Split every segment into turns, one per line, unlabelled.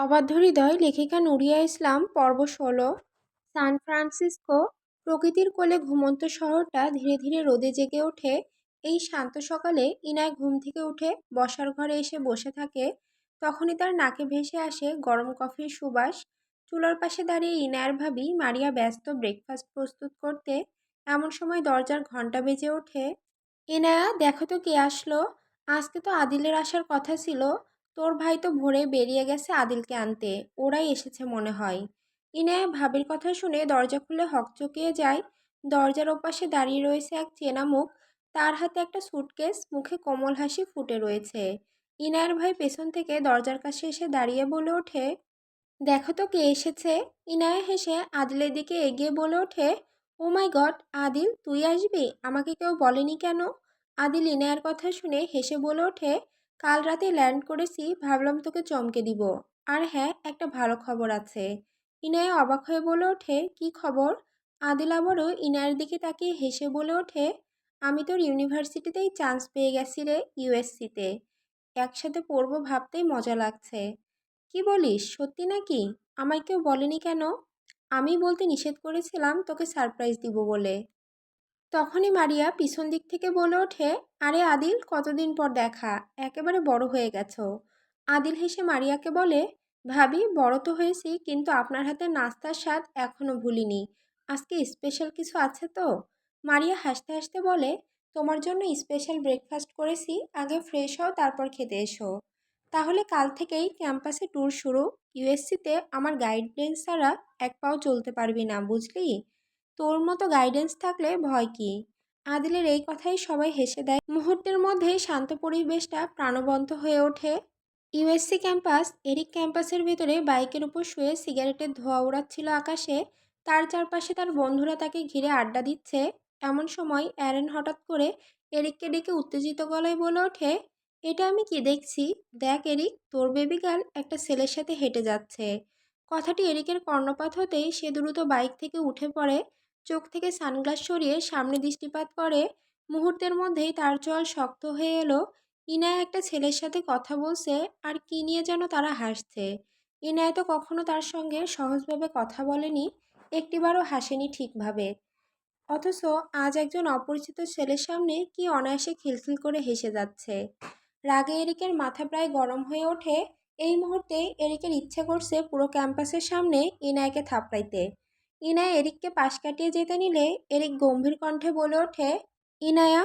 অবাধ্য হৃদয় লেখিকা নুরিয়া ইসলাম পর্ব ১৬। San Francisco. প্রকৃতির কোলে ঘুমন্ত শহরটা ধীরে ধীরে রোদে জেগে ওঠে। এই শান্ত সকালে ইনায় ঘুম থেকে উঠে বসার ঘরে এসে বসে থাকে। তখনই তার নাকে ভেসে আসে গরম কফির সুবাস। চুলার পাশে দাঁড়িয়ে ইনায়ের ভাবি মারিয়া ব্যস্ত ব্রেকফাস্ট প্রস্তুত করতে। এমন সময় দরজার ঘন্টা বেজে ওঠে। ইনায়া, দেখো তো কে আসলো। আজকে তো আদিলের আসার কথা ছিল। তোর ভাই তো ভোরে বেরিয়ে গেছে আদিলকে আনতে। ওরাই এসেছে মনে হয়। ইনায়া ভাবির কথা শুনে দরজা খুলে হকচকিয়ে যায়। দরজার ওপাশে দাঁড়িয়ে রয়েছে এক চেনা মুখ। তার হাতে একটা সুটকেস, মুখে কোমল হাসি ফুটে রয়েছে। ইনায়ের ভাই পেছন থেকে দরজার কাছে এসে দাঁড়িয়ে বলে ওঠে, দেখো তো কে এসেছে। ইনায়া হেসে আদিলের দিকে এগিয়ে বলে ওঠে, ও মাই গড, আদিল তুই আসবি, আমাকে কেউ বলেনি কেন। আদিল ইনায়ার কথা শুনে হেসে বলে ওঠে, কাল রাতে ল্যান্ড করেছি, ভাবলাম তোকে চমকে দিব। আর হ্যাঁ, একটা ভালো খবর আছে। ইনায়া অবাক হয়ে বলে ওঠে, কি খবর। আদিল আবারও ইনায়ার দিকে তাকিয়ে হেসে বলে ওঠে, আমি তোর ইউনিভার্সিটিতেই চান্স পেয়ে গেছি রে, ইউএসসিতে। একসাথে পড়বো ভাবতেই মজা লাগছে। কি বলিস, সত্যি নাকি? আমায় কেউ বলেনি কেন? আমি বলতে নিষেধ করেছিলাম তোকে সারপ্রাইজ দিব বলে। তখনই মারিয়া পিছন দিক থেকে বলে ওঠে, আরে আদিল, কতদিন পর দেখা, একেবারে বড় হয়ে গেছো। আদিল হেসে মারিয়াকে বলে, ভাবি বড় তো হয়েছি, কিন্তু আপনার হাতের নাস্তার স্বাদ এখনো ভুলিনি। আজকে স্পেশাল কিছু আছে তো? মারিয়া হাসতে হাসতে বলে, তোমার জন্য স্পেশাল ব্রেকফাস্ট করেছি, আগে ফ্রেশ হও তারপর খেতে এসো। তাহলে কাল থেকেই ক্যাম্পাসে ট্যুর শুরু। ইউএসসিতে আমার গাইডেন্স ছাড়া এক পাও চলতে পারবি না, বুঝলি? তোর মতো গাইডেন্স থাকলে ভয় কি। আদিলের এই কথাই সবাই হেসে দেয়। মুহূর্তের মধ্যেই শান্ত পরিবেশটা প্রাণবন্ত হয়ে ওঠে। USC campus. এরিক ক্যাম্পাসের ভেতরে বাইকের উপর শুয়ে সিগারেটের ধোঁয়া উড়াচ্ছিল আকাশে। তার চারপাশে তার বন্ধুরা তাকে ঘিরে আড্ডা দিচ্ছে। এমন সময় অ্যারেন হঠাৎ করে এরিককে ডেকে উত্তেজিত গলায় বলে ওঠে, এটা আমি কি দেখছি। দেখ এরিক, তোর বেবি গার্ল একটা ছেলের সাথে হেঁটে যাচ্ছে। কথাটি এরিকের কর্ণপাত হতেই সে দ্রুত বাইক থেকে উঠে পড়ে। চোখ থেকে সানগ্লাস সরিয়ে সামনে দৃষ্টিপাত করে। মুহূর্তের মধ্যেই তার চোয়াল শক্ত হয়ে এলো। ইনায়া একটা ছেলের সাথে কথা বলছে, আর কি নিয়ে যেন তারা হাসছে। ইনায়া তো কখনো তার সঙ্গে সহজভাবে কথা বলেনি, একটিবারও হাসেনি ঠিকভাবে। অথচ আজ একজন অপরিচিত ছেলের সামনে কি অনায়াসে খিলখিল করে হেসে যাচ্ছে। রাগে এরিকের মাথা প্রায় গরম হয়ে ওঠে। এই মুহূর্তে এরিকের ইচ্ছে করছে পুরো ক্যাম্পাসের সামনে ইনায়াকে থাপড়াইতে। ইনায়া এরিককে পাশ কাটিয়ে যেতে নিলে এরিক গম্ভীর কণ্ঠে বলে ওঠে, ইনায়া,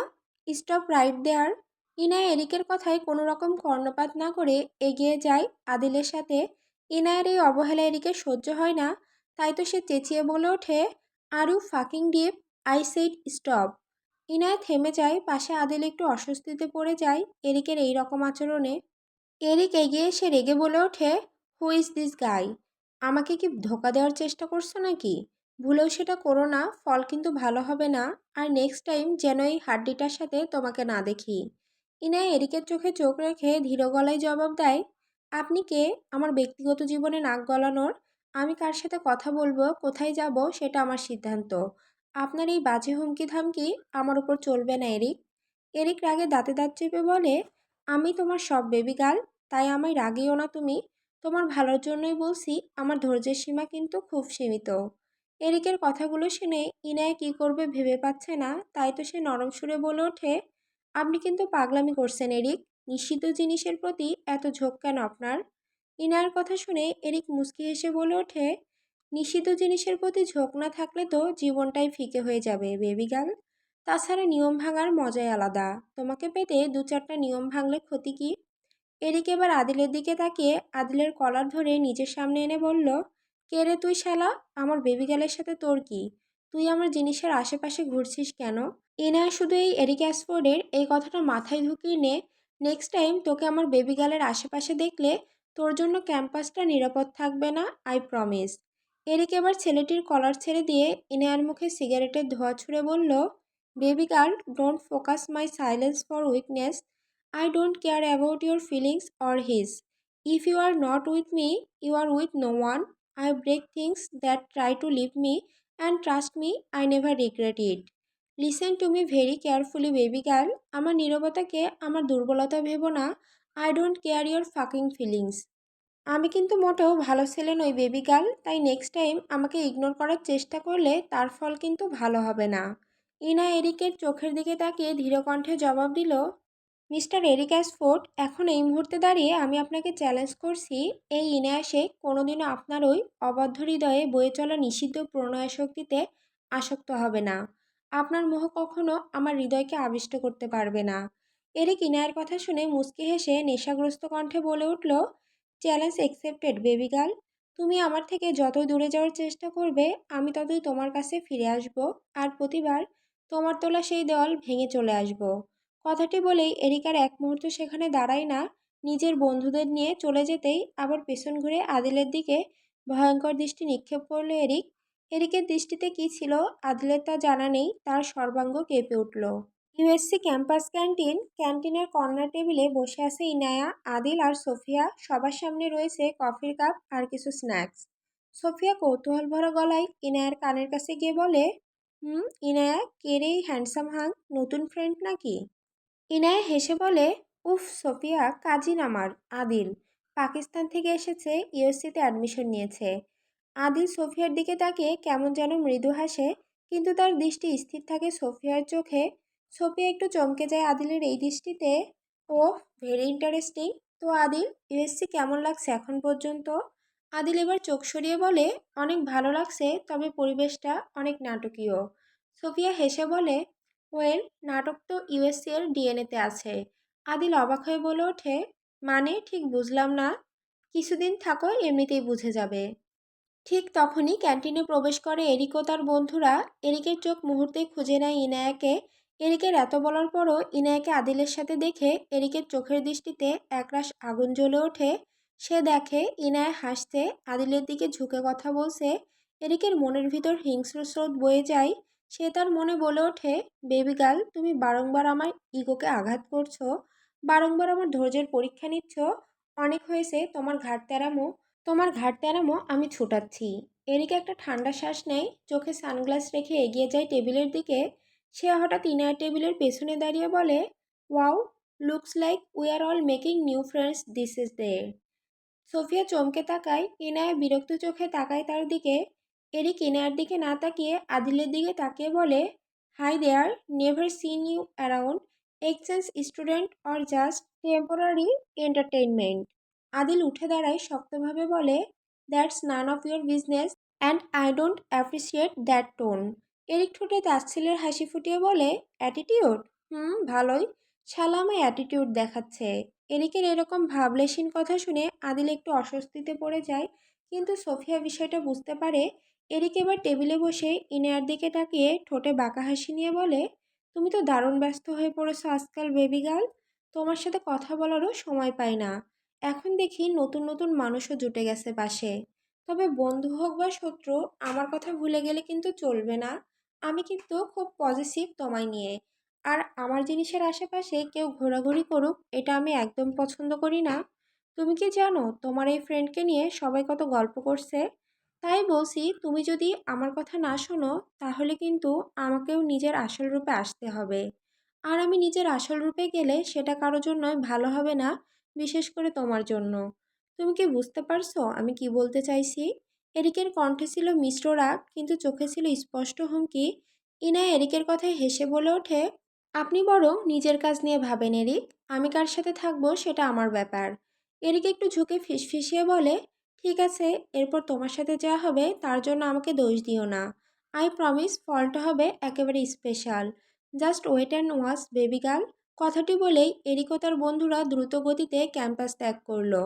স্টপ রাইট দেয়ার। ইনায়া এরিকের কথায় কোনো রকম কর্ণপাত না করে এগিয়ে যায় আদিলের সাথে। ইনায়ার এই অবহেলা এরিকের সহ্য হয় না, তাই তো সে চেঁচিয়ে বলে ওঠে, are you fucking deep, I said stop. Inaya থেমে যায়, পাশে আদিল একটু অস্বস্তিতে পড়ে যায় এরিকের এই রকম আচরণে। এরিক এগিয়ে এসে রেগে বলে ওঠে, হু ইজ দিস গাই। আমাকে কি ধোকা দেওয়ার চেষ্টা করছো নাকি? ভুলেও সেটা করো না, ফল কিন্তু ভালো হবে না। আর নেক্সট টাইম যেন এই হাড্ডিটার সাথে তোমাকে না দেখি। ইনায়া এরিকের চোখে চোখ রেখে ধীর গলায় জবাব দেয়, আপনি কে আমার ব্যক্তিগত জীবনে নাক গলানোর? আমি কার সাথে কথা বলবো, কোথায় যাব, সেটা আমার সিদ্ধান্ত। আপনার এই বাজে হুমকি ধামকি আমার উপর চলবে না এরিক। এরিক রাগে দাঁতে দাঁত চেপে বলে, আমি তোমার সব বেবি গার্ল, তাই আমায় রাগিও না তুমি। তোমার ভালোর জন্যই বলছি, আমার ধৈর্যের সীমা কিন্তু খুব সীমিত। এরিকের কথাগুলো শুনে ইনায়া কী করবে ভেবে পাচ্ছে না, তাই তো সে নরম সুরে বলে ওঠে, আপনি কিন্তু পাগলামি করছেন এরিক। নিষিদ্ধ জিনিসের প্রতি এত ঝোঁক কেন আপনার? ইনায়ার কথা শুনে এরিক মুচকি হেসে বলে ওঠে, নিষিদ্ধ জিনিসের প্রতি ঝোঁক না থাকলে তো জীবনটাই ফিকে হয়ে যাবে বেবি গার্ল। তাছাড়া নিয়ম ভাঙার মজাই আলাদা। তোমাকে পেতে দু চারটা নিয়ম ভাঙলে ক্ষতি কি? এরিক এবার আদিলের দিকে তাকিয়ে আদিলের কলার ধরে নিজের সামনে এনে বলল, কে রে তুই শালা? আমার বেবি গার্লের সাথে তোর কি? তুই আমার জিনিসের আশেপাশে ঘুরছিস কেন? ইনায়া শুধু এই এরিক অ্যাসফোর্ডের এই কথাটা মাথায় ঢুকিয়ে নে। নেক্সট টাইম তোকে আমার বেবি গার্লের আশেপাশে দেখলে তোর জন্য ক্যাম্পাসটা নিরাপদ থাকবে না, আই প্রমিস। এরিক এবার ছেলেটির কলার ছেড়ে দিয়ে ইনায়ার মুখে সিগারেটের ধোঁয়া ছুঁড়ে বলল, baby girl, don't focus my silence for weakness. I don't care about your feelings or his. If you are not with me, you are with no one. I break things that try to leave me, and trust me, I never regret it. Listen to me very carefully, baby girl. আমার নীরবতাকে আমার দুর্বলতা ভেবো না। I don't care your fucking feelings. আমি কিন্তু মোটেও ভালো ছেলে নই বেবি গার্ল, তাই নেক্সট টাইম আমাকে ইগনোর করার চেষ্টা করলে তার ফল কিন্তু ভালো হবে না। ইনা এরিকের চোখের দিকে তাকিয়ে ধীর কণ্ঠে জবাব দিল, মিস্টার এরিক অ্যাসফোর্ড, এখন এই মুহূর্তে দাঁড়িয়ে আমি আপনাকে চ্যালেঞ্জ করছি, এই ইনা শেখ কোনোদিনও আপনার ওই অবদ্ধ হৃদয়ে বয়ে চলা নিষিদ্ধ প্রণয় শক্তিতে আসক্ত হবে না। আপনার মোহ কখনো আমার হৃদয়কে আবিষ্ট করতে পারবে না। এরিক ইনায়ের কথা শুনে মুচকি হেসে নেশাগ্রস্ত কণ্ঠে বলে উঠল, চ্যালেঞ্জ একসেপ্টেড বেবি গার্ল। তুমি আমার থেকে যতই দূরে যাওয়ার চেষ্টা করবে, আমি ততই তোমার কাছে ফিরে আসব, আর প্রতিবার তোমার তোলা সেই দেওয়াল ভেঙে চলে আসব। কথাটি বলেই এরিক আর এক মুহূর্ত সেখানে দাঁড়ায় না, নিজের বন্ধুদের নিয়ে চলে যেতেই আবার পেছন ঘুরে আদিলের দিকে ভয়ঙ্কর দৃষ্টি নিক্ষেপ করল এরিক। এরিকের দৃষ্টিতে কি ছিল আদিলের তা জানা নেই, তার সর্বাঙ্গ কেঁপে উঠল। ইউএসসি ক্যাম্পাস ক্যান্টিনের কর্নার টেবিলে বসে আছে ইনায়া, আদিল আর সোফিয়া। সবার সামনে রয়েছে কফির কাপ আর কিছু স্ন্যাক্স। সোফিয়া কৌতূহল ভরা গলায় ইনায়ার কানের কাছে গিয়ে বলে, ইনায়া, কে রে এই হ্যান্ডসাম হাং, নতুন ফ্রেন্ড নাকি? ইনায়া হেসে বলে, উফ সোফিয়া, কাজিন আমার, আদিল। পাকিস্তান থেকে এসেছে, ইউএসসিতে অ্যাডমিশন নিয়েছে। আদিল সোফিয়ার দিকে তাকিয়ে কেমন যেন মৃদু হাসে, কিন্তু তার দৃষ্টি স্থির থাকে সোফিয়ার চোখে। সোফিয়া একটু চমকে যায় আদিলের এই দৃষ্টিতে। ও, ভেরি ইন্টারেস্টিং। তো আদিল, ইউএসসি কেমন লাগছে এখন পর্যন্ত? আদিল এবার চোখ সরিয়ে বলে, অনেক ভালো লাগছে, তবে পরিবেশটা অনেক নাটকীয়। সোফিয়া হেসে বলে, ওয়েল, নাটক তো ইউএসসি এর ডিএনএতে আছে। আদিল অবাক হয়ে বলে ওঠে, মানে ঠিক বুঝলাম না। কিছুদিন থাকো, এমনিতেই বুঝে যাবে। ঠিক তখনই ক্যান্টিনে প্রবেশ করে এরিক ও তার বন্ধুরা। এরিকের চোখ মুহূর্তেই খুঁজে নেয় ইনায়াকে। এরিকের এত বলার পরও ইনায়াকে আদিলের সাথে দেখে এরিকের চোখের দৃষ্টিতে একরাশ আগুন জ্বলে ওঠে। সে দেখে ইনায়া হাসছে, আদিলের দিকে ঝুঁকে কথা বলছে। এরিকের মনের ভিতর হিংস্র স্রোত বয়ে যায়। সে তার মনে বলে ওঠে, বেবি গার্ল, তুমি বারংবার আমার ইগোকে আঘাত করছো, বারংবার আমার ধৈর্যের পরীক্ষা নিচ্ছ। অনেক হয়েছে তোমার ঘাড় তেরামো আমি ছুটাচ্ছি। এরিকে একটা ঠান্ডা শ্বাস নেয়, চোখে সানগ্লাস রেখে এগিয়ে যায় টেবিলের দিকে। সে হঠাৎ ইনার টেবিলের পেছনে দাঁড়িয়ে বলে, wow, looks like we are all making new friends this is they. Sophia চমকে তাকায়, ইনায়া বিরক্ত চোখে তাকায় তার দিকে। এরিক ইনায়ার দিকে না তাকিয়ে আদিলের দিকে তাকিয়ে বলে, hi there, never seen you around, exchange student or just temporary entertainment. Adil উঠে দাঁড়ায়, শক্তভাবে বলে, that's none of your business and I don't appreciate that tone. Eric ঠোঁটে তাচ্ছিল্যের হাসি ফুটিয়ে বলে, অ্যাটিটিউড? ভালোই, শালা আমায় অ্যাটিটিউড দেখাচ্ছে। এরিকের এরকম ভাবলেশীন কথা শুনে আদিল একটু অস্বস্তিতে পড়ে যায়, কিন্তু সোফিয়া বিষয়টা বুঝতে পারে। এরিক এবার টেবিলে বসে ইনায়ার দিকে তাকিয়ে ঠোঁটে বাঁকা হাসি নিয়ে বলে, তুমি তো দারুণ ব্যস্ত হয়ে পড়েছো আজকাল বেবি গার্ল, তোমার সাথে কথা বলারও সময় পাই না। এখন দেখি নতুন নতুন মানুষও জুটে গেছে পাশে। তবে বন্ধু হোক বা শত্রু, আমার কথা ভুলে গেলে কিন্তু চলবে না। আমি কিন্তু খুব পজিটিভ তোমায় নিয়ে। আর আমার জিনিসের আশেপাশে কেউ ঘোরাঘুরি করুক, এটা আমি একদম পছন্দ করি না। তুমি কি জানো তোমার এই ফ্রেন্ডকে নিয়ে সবাই কত গল্প করছে? তাই বলছি, তুমি যদি আমার কথা না শোনো, তাহলে কিন্তু আমাকেও নিজের আসল রূপে আসতে হবে। আর আমি নিজের আসল রূপে গেলে সেটা কারো জন্যই ভালো হবে না, বিশেষ করে তোমার জন্য। তুমি কি বুঝতে পারছো আমি কি বলতে চাইছি? এরিকের কণ্ঠে ছিল মিশ্র রাগ, কিন্তু চোখে ছিল স্পষ্ট হুমকি। ইনা এরিকের কথায় হেসে বলে ওঠে, আপনি বরং নিজের কাজ নিয়ে ভাবেন এরিক, আমি কার সাথে থাকবো সেটা আমার ব্যাপার। এরিক একটু ঝুঁকে ফিসফিসিয়ে বলে, ঠিক আছে, এরপর তোমার সাথে যা হবে তার জন্য আমাকে দোষ দিও না। আই প্রমিস ফলটা হবে একেবারে special. Just wait and watch baby girl. কথাটি বলেই এরিক ও তার বন্ধুরা দ্রুত গতিতে ক্যাম্পাস ত্যাগ করলো।